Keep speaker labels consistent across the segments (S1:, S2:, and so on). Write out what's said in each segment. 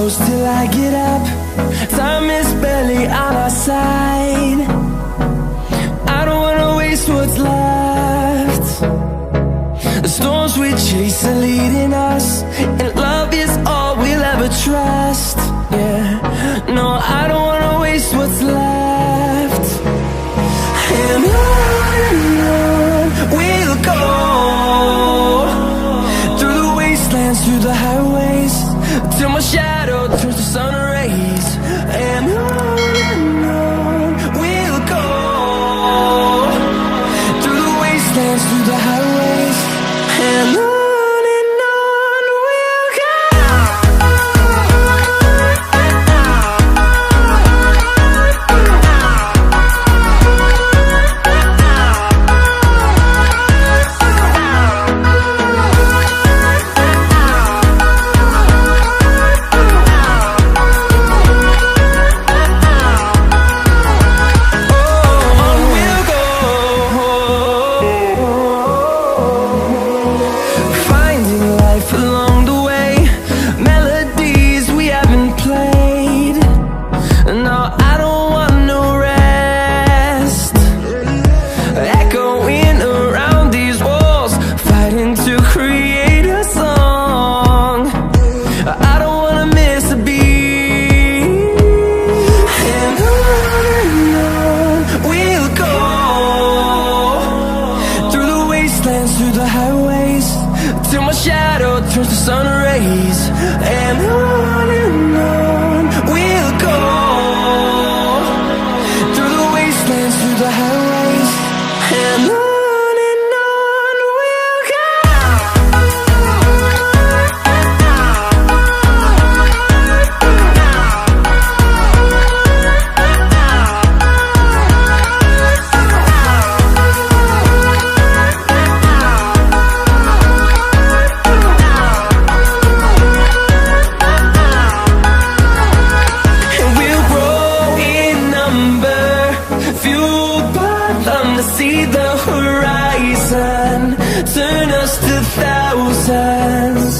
S1: close till I get up. Time is barely on our side. I don't wanna waste what's left. The storms we chase are leading us, and love is all we'll ever trust. Yeah, no, I don't wanna waste what's left. And on we'll go, through the wastelands, through the highways, till my shadow turns to sun rays. And on we'll go, through the wastelands, through the highways, and on we'll go. Through the highways, till my shadow turns to sun rays. And on we'll go, through the wastelands, through the highways, and on we'll go. See the horizon turn us to thousands,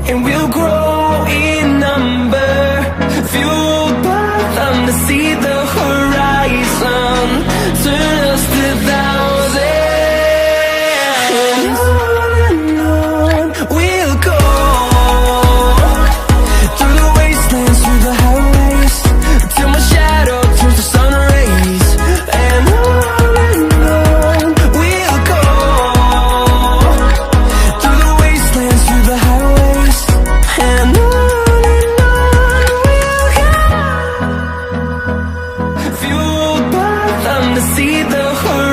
S1: and we'll grow in number, fueled by them. To see the horizon turn us to thousands, and on we'll go, through the wastelands, through the highways, till my shadow turns to sun rays. And see the horizon.